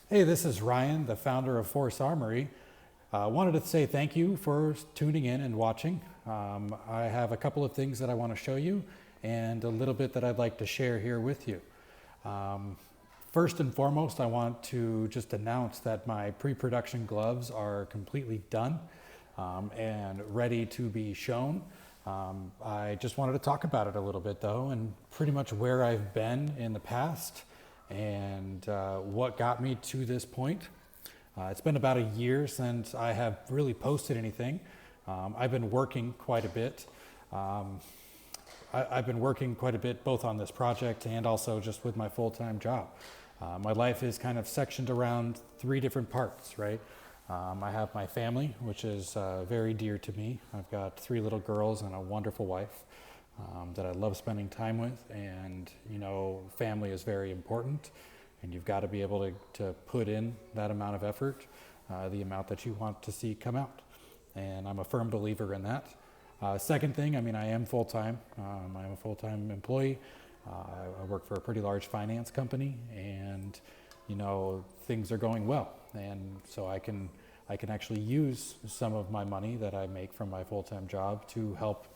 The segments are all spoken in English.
Hey, this is Ryan, the founder of Force Armory. Wanted to say thank you for tuning in and watching. I have a couple of things that I want to show you and a little bit that I'd like to share here with you. Um, First and foremost, I want to just announce that my pre-production gloves are completely done and ready to be shown. I just wanted to talk about it a little bit though, and pretty much where I've been in the past and what got me to this point. It's been about a year since I have really posted anything. I've been working quite a bit. Um, I've been working quite a bit both on this project and also just with my full-time job. My life is kind of sectioned around three different parts, right? I have my family, which is very dear to me. I've got three little girls and a wonderful wife that I love spending time with. And, you know, family is very important. And you've got to be able to put in that amount of effort, the amount that you want to see come out. And I'm a firm believer in that. Second thing, I mean, I am full-time. I'm a full-time employee. I work for a pretty large finance company, and you know things are going well, and so I can actually use some of my money that I make from my full-time job to help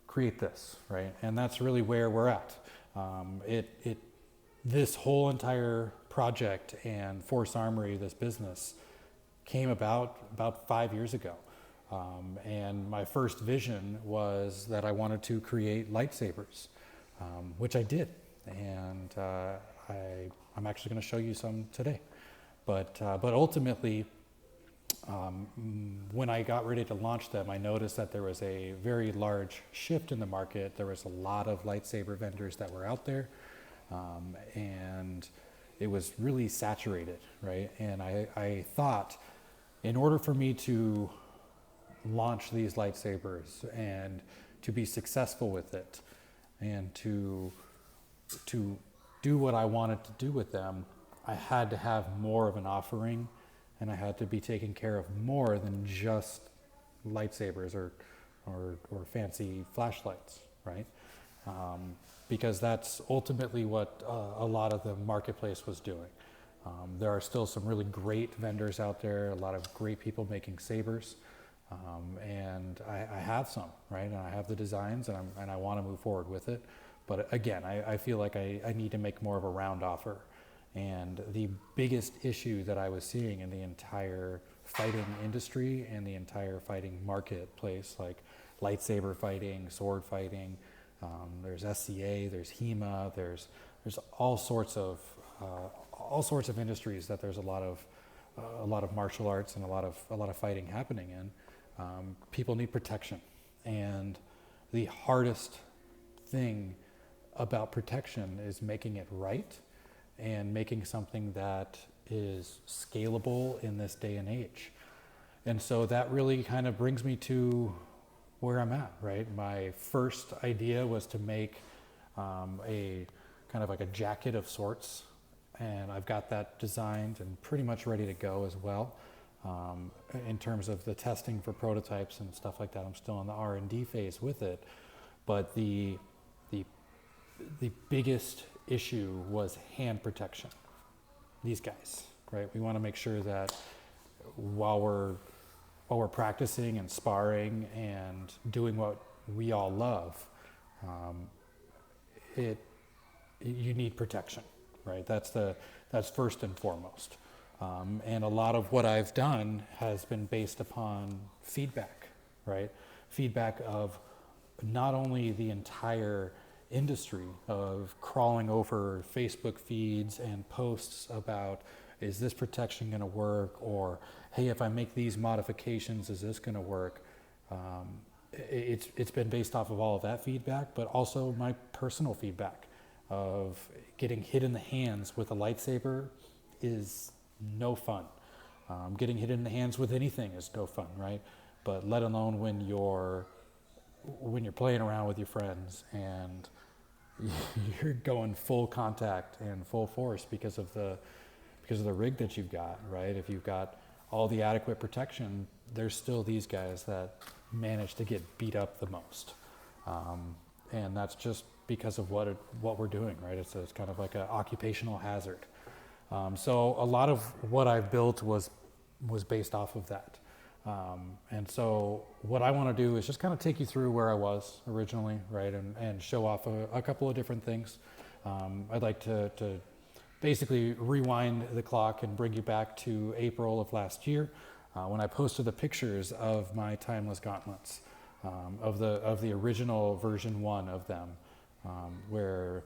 create this, right? And that's really where we're at. This whole entire project and Force Armory, this business, came about 5 years ago. And my first vision was that I wanted to create lightsabers, which I did. And I'm actually going to show you some today. But ultimately, when I got ready to launch them, I noticed that there was a very large shift in the market. There was a lot of lightsaber vendors that were out there, and it was really saturated, right? And I thought, in order for me to launch these lightsabers and to be successful with it and to do what I wanted to do with them, I had to have more of an offering, and I had to be taking care of more than just lightsabers or fancy flashlights, right? Because that's ultimately what a lot of the marketplace was doing. There are still some really great vendors out there, a lot of great people making sabers, and I have some, right? And I have the designs, and I want to move forward with it. But again, I feel like I need to make more of a round offer. And the biggest issue that I was seeing in the entire fighting industry and the entire fighting marketplace, like lightsaber fighting, sword fighting, there's SCA, there's HEMA, there's all sorts of industries that there's a lot of martial arts and a lot of fighting happening in. People need protection, and the hardest thing about protection is making it right and making something that is scalable in this day and age. And so that really kind of brings me to where I'm at, right? My first idea was to make a kind of like a jacket of sorts, and I've got that designed and pretty much ready to go as well. In terms of the testing for prototypes and stuff like that, I'm still in the R&D phase with it, but the biggest issue was hand protection. These guys, right? We want to make sure that while we're practicing and sparring and doing what we all love, you need protection, right? That's first and foremost. And a lot of what I've done has been based upon feedback, right? Feedback of not only the entire industry of crawling over Facebook feeds and posts about, is this protection going to work? Or, hey, if I make these modifications, is this going to work? It's been based off of all of that feedback, but also my personal feedback of getting hit in the hands with a lightsaber is no fun. Getting hit in the hands with anything is no fun, right? But let alone when you're playing around with your friends and you're going full contact and full force because of the rig that you've got, right? If you've got all the adequate protection, there's still these guys that manage to get beat up the most, and that's just because of what we're doing, right? It's kind of like an occupational hazard. So a lot of what I've built was based off of that. And so what I want to do is just kind of take you through where I was originally, right, and show off a couple of different things. I'd like to basically rewind the clock and bring you back to April of last year, when I posted the pictures of my timeless gauntlets, of the original version 1 of them, where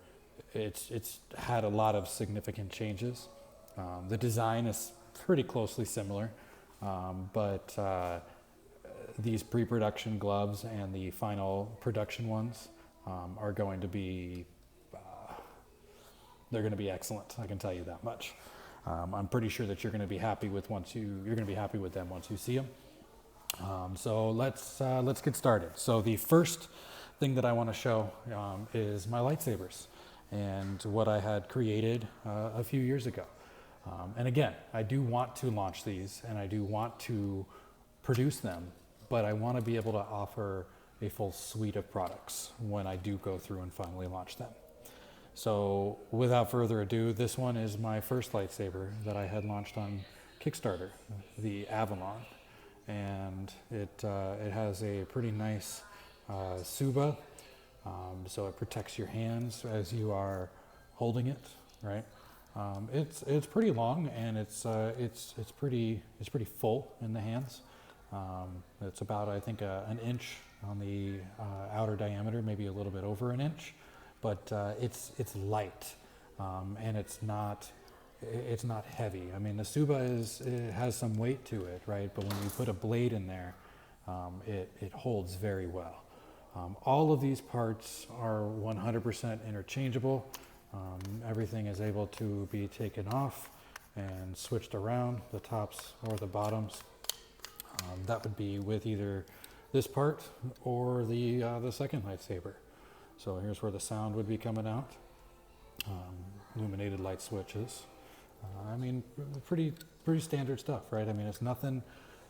it's had a lot of significant changes. The design is pretty closely similar, but these pre-production gloves and the final production ones are going to be they're going to be excellent. I can tell you that much. I'm pretty sure that you're going to be happy with them once you see them. So let's get started. So the first thing that I want to show is my lightsabers and what I had created a few years ago. And again, I do want to launch these and I do want to produce them, but I want to be able to offer a full suite of products when I do go through and finally launch them. So without further ado, this one is my first lightsaber that I had launched on Kickstarter, the Avalon. And it has a pretty nice Tsuba, so it protects your hands as you are holding it, right? It's pretty long and it's pretty full in the hands. It's about, I think, an inch on the outer diameter, maybe a little bit over an inch, but it's light and it's not heavy. I mean, the Tsuba it has some weight to it, right? But when you put a blade in there, it holds very well. All of these parts are 100% interchangeable. Everything is able to be taken off and switched around, the tops or the bottoms. That would be with either this part or the second lightsaber. So here's where the sound would be coming out. Illuminated light switches. I mean, pretty standard stuff, right? I mean, it's nothing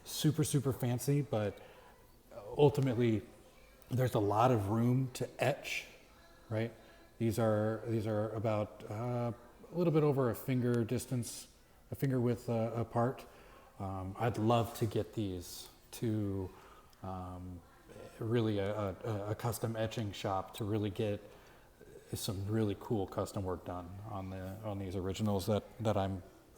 super fancy, but ultimately there's a lot of room to etch, right? These are about a little bit over a finger distance, a finger width apart. I'd love to get these to really a custom etching shop to really get some really cool custom work done on these originals that I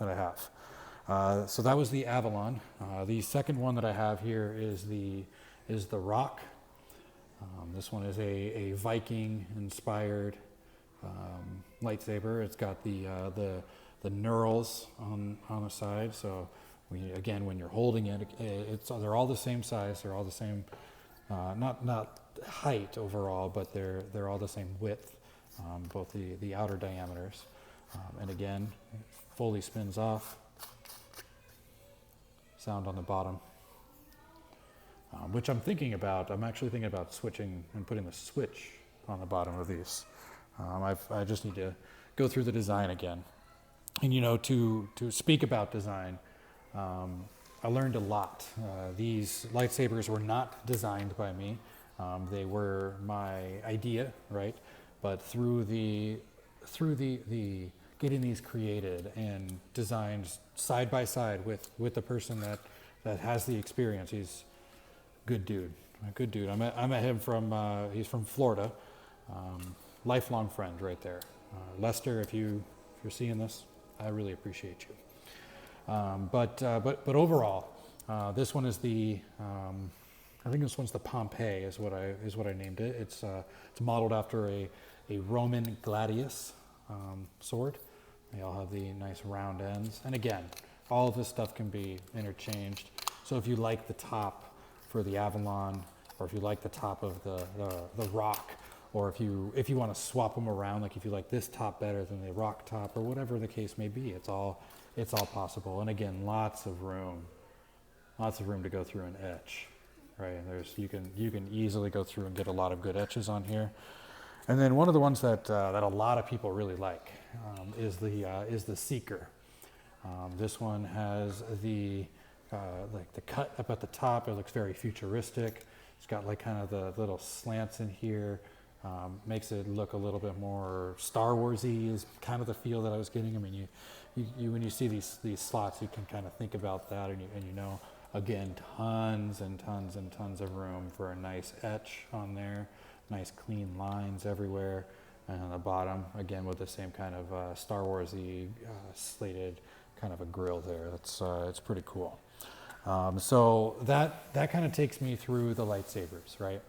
have. So that was the Avalon. The second one that I have here is the Rock. This one is a Viking inspired lightsaber. It's got the knurls on the side. So when you're holding it, they're all the same size. They're all the same, not height overall, but they're all the same width. Both the outer diameters, and again, fully spins off. Sound on the bottom, which I'm actually thinking about switching and putting the switch on the bottom of these. I just need to go through the design again. And to speak about design, I learned a lot. These lightsabers were not designed by me. They were my idea, right? But through the getting these created and designed side by side with the person that has the experience, he's a good dude. I met him he's from Florida, lifelong friend right there. Lester, if you're seeing this, I really appreciate you. But overall, this one is I think this one's the Pompeii is what I named it. It's modeled after a Roman gladius sword. They all have the nice round ends. And again, all of this stuff can be interchanged. So if you like the top for the Avalon, or if you like the top of the Rock, or if you want to swap them around, like if you like this top better than the Rock top, or whatever the case may be, it's all possible. And again, lots of room to go through and etch, right? And you can easily go through and get a lot of good etches on here. And then one of the ones that a lot of people really like is the Seeker. This one has the cut up at the top. It looks very futuristic. It's got like kind of the little slants in here. Makes it look a little bit more Star Wars-y is kind of the feel that I was getting. I mean, when you see these slots, you can kind of think about that, and you know, again, tons and tons and tons of room for a nice etch on there, nice clean lines everywhere, and on the bottom, again, with the same kind of Star Wars-y slated kind of a grill there. It's pretty cool. So that kind of takes me through the lightsabers, right?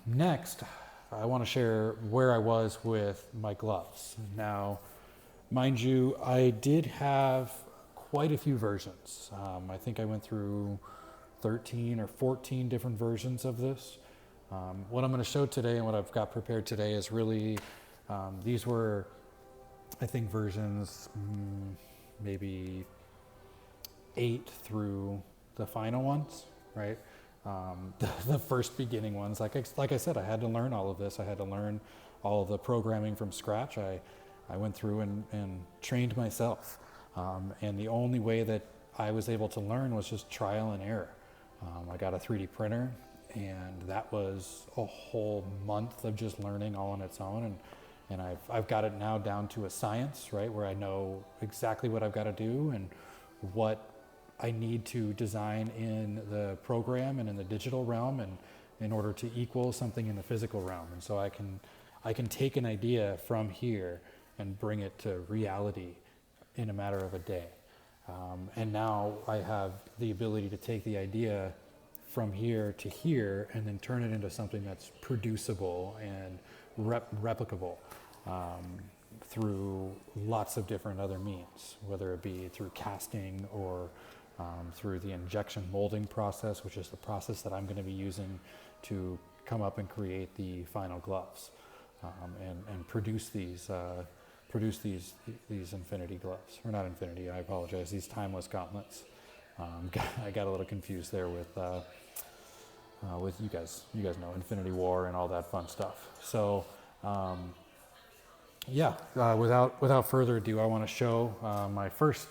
Next, I want to share where I was with my gloves. Now, mind you, I did have quite a few versions. I think I went through 13 or 14 different versions of this. What I'm going to show today and what I've got prepared today is really, these were, I think, versions maybe 8 through the final ones, right? The first beginning ones, like I said, I had to learn all of this. I had to learn all of the programming from scratch. I went through and trained myself. And the only way that I was able to learn was just trial and error. I got a 3D printer, and that was a whole month of just learning all on its own. And I've got it now down to a science, right, where I know exactly what I've got to do and what I need to design in the program and in the digital realm, and in order to equal something in the physical realm. And so I can take an idea from here and bring it to reality in a matter of a day. And now I have the ability to take the idea from here to here and then turn it into something that's producible and replicable through lots of different other means, whether it be through casting or through the injection molding process, which is the process that I'm going to be using to come up and create the final gloves, and produce these Infinity gloves, or not Infinity, I apologize, these Timeless gauntlets. I got a little confused there with you guys know Infinity War and all that fun stuff. So without further ado, I want to show my first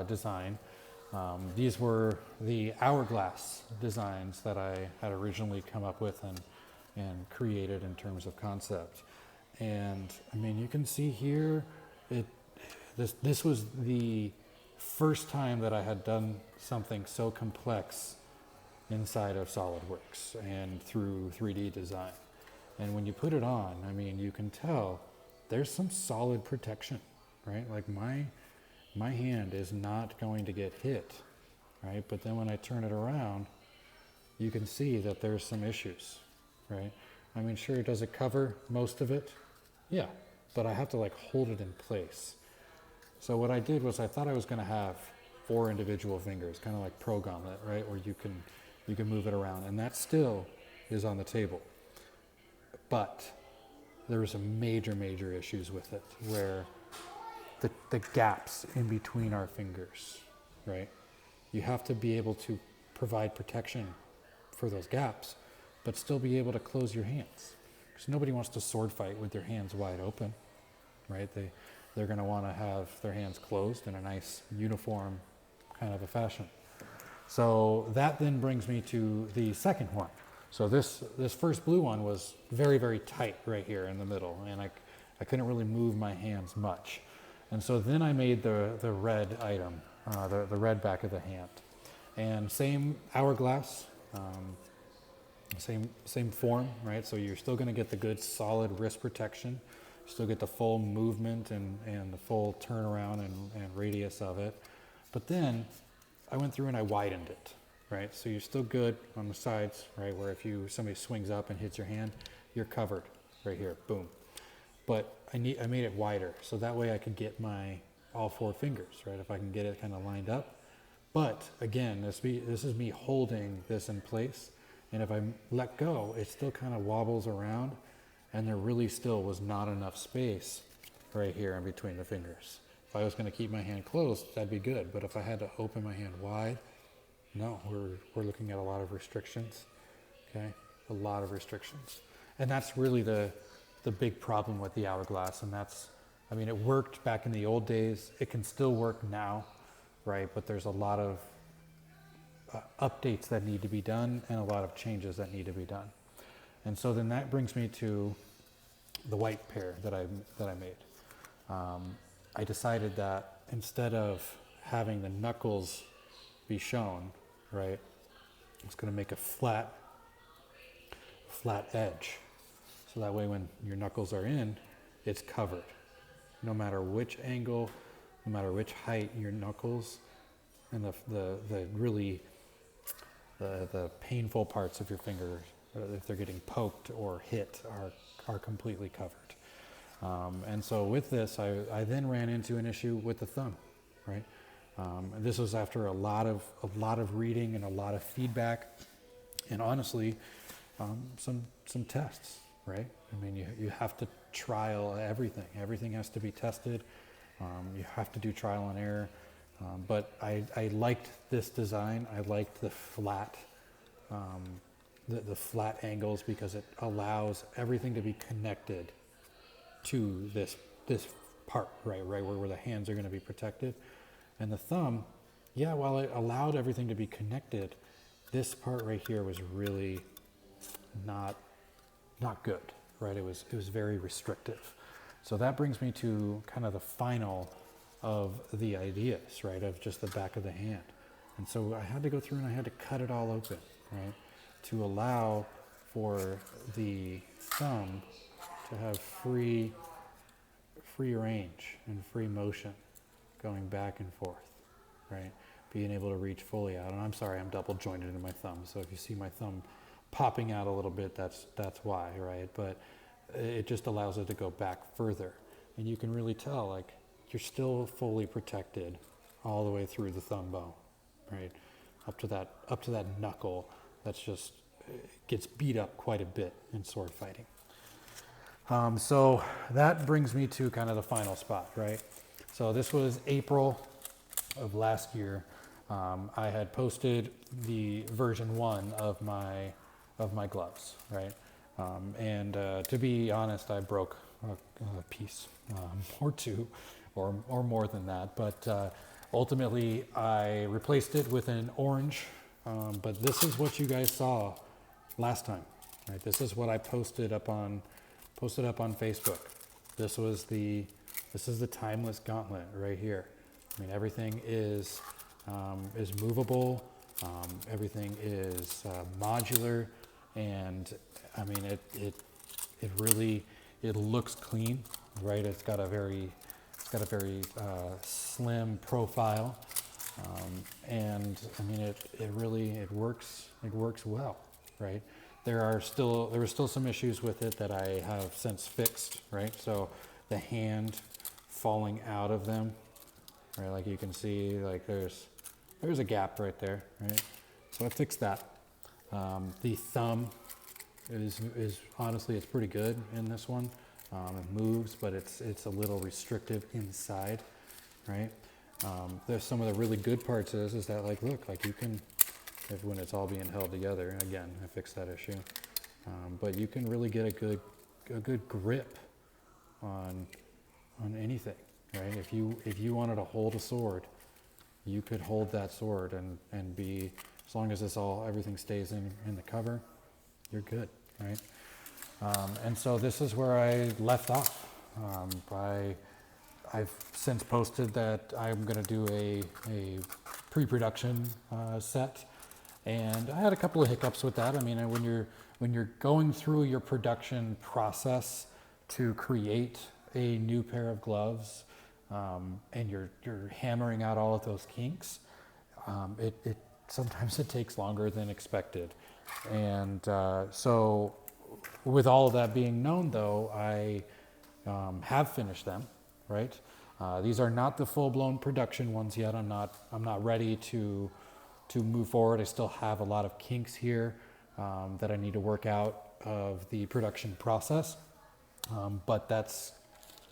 design. These were the hourglass designs that I had originally come up with and created in terms of concept. And I mean, you can see here, this was the first time that I had done something so complex inside of SolidWorks and through 3D design. And when you put it on, I mean, you can tell there's some solid protection, right? Like my hand is not going to get hit, right? But then when I turn it around, you can see that there's some issues, right? I mean, sure, does it cover most of it? Yeah, but I have to like hold it in place. So what I did was I thought I was going to have 4 individual fingers, kind of like Pro Gauntlet, right? Where you can move it around, and that still is on the table. But there were some major issues with it, where the gaps in between our fingers, right? You have to be able to provide protection for those gaps, but still be able to close your hands. Because nobody wants to sword fight with their hands wide open, right? They're going to want to have their hands closed in a nice uniform kind of a fashion. So that then brings me to the second one. So this first blue one was very tight right here in the middle, and I couldn't really move my hands much. And so then I made the red item, the red back of the hand. And same hourglass, same form, right? So you're still gonna get the good solid wrist protection, still get the full movement and the full turnaround and radius of it. But then I went through and I widened it, right? So you're still good on the sides, right? Where if somebody swings up and hits your hand, you're covered right here, boom. But I made it wider, so that way I could get all 4 fingers, right? If I can get it kind of lined up. But again, this is me holding this in place, and if I let go, it still kind of wobbles around, and there really still was not enough space right here in between the fingers. If I was going to keep my hand closed, that'd be good. But if I had to open my hand wide, no, we're looking at a lot of restrictions. Okay, a lot of restrictions, and that's really the big problem with the hourglass. And I mean, it worked back in the old days. It can still work now, right? But there's a lot of updates that need to be done and a lot of changes that need to be done. And so then that brings me to the white pair that I made. I decided that instead of having the knuckles be shown, right, it's going to make a flat edge. So that way when your knuckles are in, it's covered. No matter which angle, no matter which height, your knuckles and the really the painful parts of your fingers, if they're getting poked or hit, are completely covered. And so with this, I then ran into an issue with the thumb, right? And this was after a lot of reading and a lot of feedback, and honestly, some tests, right? I mean, you have to trial everything. Everything has to be tested. You have to do trial and error. But I liked this design. I liked the flat, the flat angles, because it allows everything to be connected to this part, right where the hands are going to be protected. And the thumb, yeah, while it allowed everything to be connected, this part right here was really not good, right? It was very restrictive. So that brings me to kind of the final of the ideas, right, of just the back of the hand. And so I had to go through and I had to cut it all open, right, to allow for the thumb to have free range and free motion going back and forth, right, being able to reach fully out. And I'm sorry, I'm double jointed in my thumb, so if you see my thumb popping out a little bit, that's why, right? But it just allows it to go back further, and you can really tell, like, you're still fully protected all the way through the thumb bone, right, up to that knuckle that's just gets beat up quite a bit in sword fighting. So that brings me to kind of the final spot, right? So this was April of last year. I had posted the version 1 of my gloves, right? And to be honest, I broke a piece or two, or more than that. But ultimately, I replaced it with an orange. But this is what you guys saw last time, right? This is what I posted up on Facebook. This is the timeless gauntlet right here. I mean, everything is movable. Everything is modular, and I mean it really looks clean, right? It's got a very slim profile, and I mean it works well, right? There were still some issues with it that I have since fixed, right? So the hand falling out of them, right? Like you can see, like there's a gap right there, right? So I fixed that. The thumb is honestly, it's pretty good in this one. It moves, but it's a little restrictive inside, right? There's some of the really good parts is that, like, look, like you can, when it's all being held together, and again, I fixed that issue, but you can really get a good grip on anything, right? If you wanted to hold a sword, you could hold that sword and be, as long as everything stays in the cover, you're good, right? And so this is where I left off. I've since posted that I'm going to do a pre-production set, and I had a couple of hiccups with that. I mean, when you're going through your production process to create a new pair of gloves, and you're hammering out all of those kinks, it sometimes it takes longer than expected. And so with all of that being known, though, I have finished them, right? These are not the full-blown production ones yet. I'm not ready to move forward. I still have a lot of kinks here that I need to work out of the production process, but that's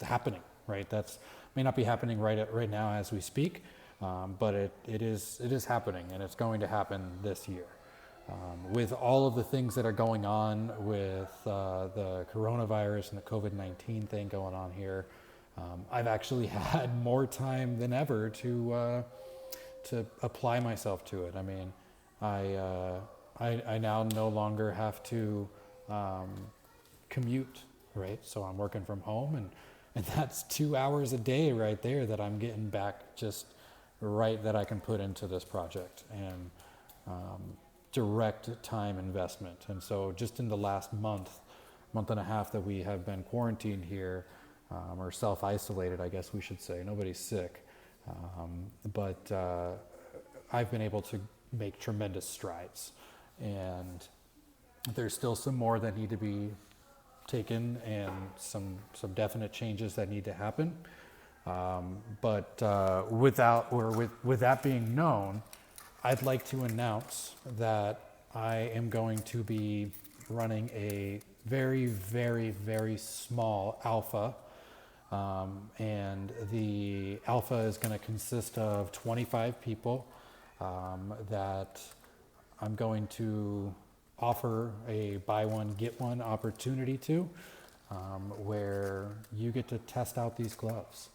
happening, right? That's may not be happening right now as we speak, but it is happening, and it's going to happen this year. With all of the things that are going on with the coronavirus and the COVID-19 thing going on here, I've actually had more time than ever to apply myself to it. I mean, I now no longer have to commute, right? So I'm working from home, And that's 2 hours a day right there that I'm getting back just right that I can put into this project, and direct time investment. And so just in the last month and a half that we have been quarantined here, or self-isolated, I guess we should say, nobody's sick, but I've been able to make tremendous strides, and there's still some more that need to be taken, and some definite changes that need to happen. But with that being known, I'd like to announce that I am going to be running a very, very, very small alpha. And the alpha is going to consist of 25 people that I'm going to offer a buy one, get one opportunity to, where you get to test out these gloves.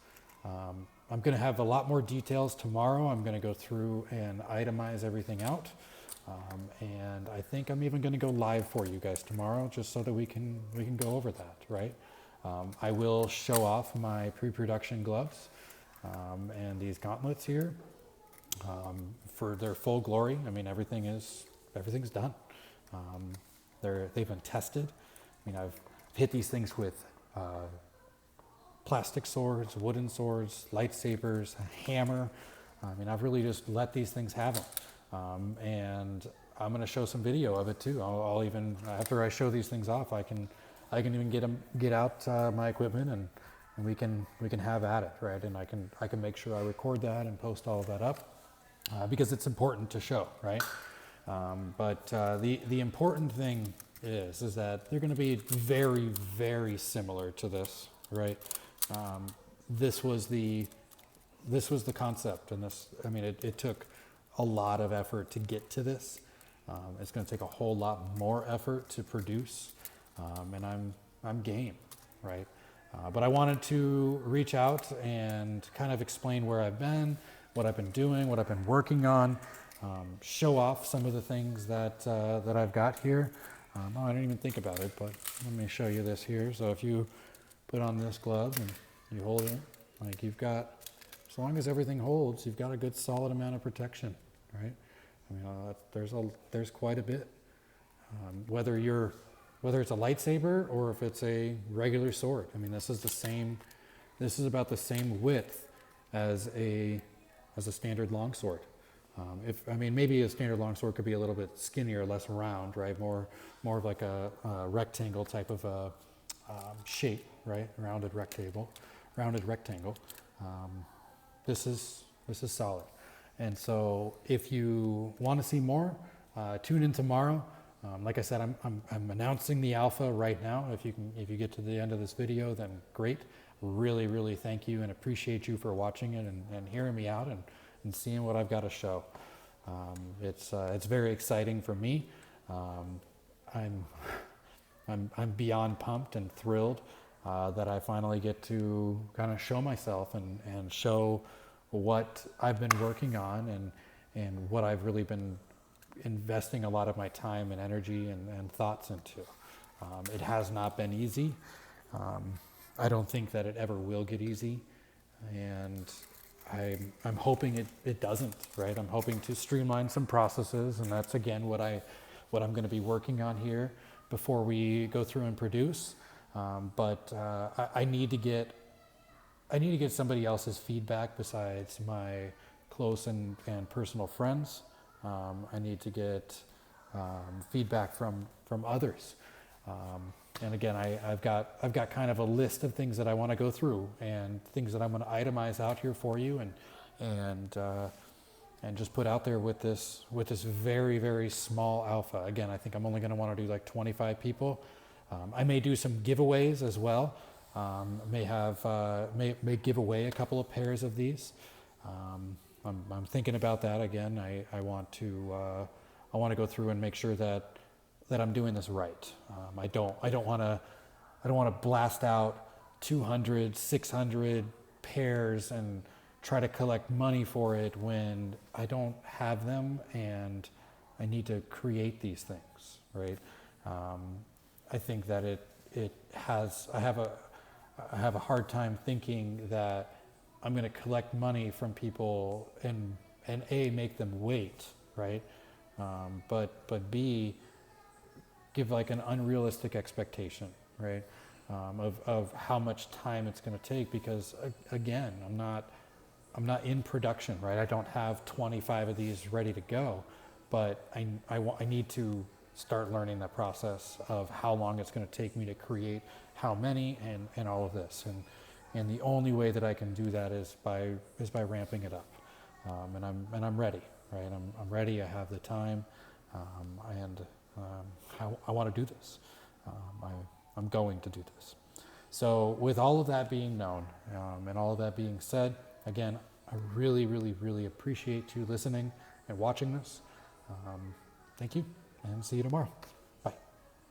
I'm going to have a lot more details tomorrow. I'm going to go through and itemize everything out. And I think I'm even going to go live for you guys tomorrow, just so that we can go over that, right? I will show off my pre-production gloves and these gauntlets here for their full glory. I mean, everything's done. They've been tested. I mean, I've hit these things with plastic swords, wooden swords, lightsabers, a hammer. I mean, I've really just let these things have them. And I'm going to show some video of it too. I'll even, after I show these things off, I can even get out my equipment, and we can have at it, right? And I can make sure I record that and post all of that up, because it's important to show, right? But the important thing is that they're going to be very, very similar to this, right? This was the concept, and this, I mean, it took a lot of effort to get to this. It's going to take a whole lot more effort to produce, and I'm game, right? But I wanted to reach out and kind of explain where I've been, what I've been doing, what I've been working on, show off some of the things that I've got here. Oh, I didn't even think about it, but let me show you this here. So if you put on this glove and you hold it, like you've got, as long as everything holds, you've got a good solid amount of protection, right? I mean, there's quite a bit. Whether it's a lightsaber or if it's a regular sword. I mean, this is about the same width as a standard longsword. Maybe a standard longsword could be a little bit skinnier, less round, right? More of like a rectangle type of a shape, right? Rounded rectangle. This is solid. And so if you want to see more, tune in tomorrow. Like I said, I'm announcing the alpha right now. If you get to the end of this video, then great. Really, really thank you and appreciate you for watching it and hearing me out and seeing what I've got to show. It's very exciting for me. I'm beyond pumped and thrilled that I finally get to kind of show myself and show what I've been working on and what I've really been investing a lot of my time and energy and thoughts into. It has not been easy. I don't think that it ever will get easy, and I'm hoping it doesn't, right? I'm hoping to streamline some processes, and that's again what I'm going to be working on here before we go through and produce. But I need to get somebody else's feedback besides my close and personal friends. I need to get feedback from others. And again, I've got kind of a list of things that I want to go through and things that I'm going to itemize out here for you and just put out there with this very, very small alpha. Again, I think I'm only going to want to do like 25 people. I may do some giveaways as well. May give away a couple of pairs of these. I'm thinking about that again. I want to go through and make sure that I'm doing this right. I don't want to blast out 200, 600 pairs and try to collect money for it when I don't have them and I need to create these things, right? I think that I have I have a hard time thinking that I'm going to collect money from people and A, make them wait, right? But B, give like an unrealistic expectation, right? Of how much time it's going to take, because again, I'm not in production, right? I don't have 25 of these ready to go, but I need to start learning the process of how long it's going to take me to create how many and all of this. And the only way that I can do that is by ramping it up. And I'm ready, right? I'm ready. I have the time, and I want to do this. I'm going to do this. So with all of that being known, and all of that being said, again, I really, really, really appreciate you listening and watching this. Thank you, and see you tomorrow.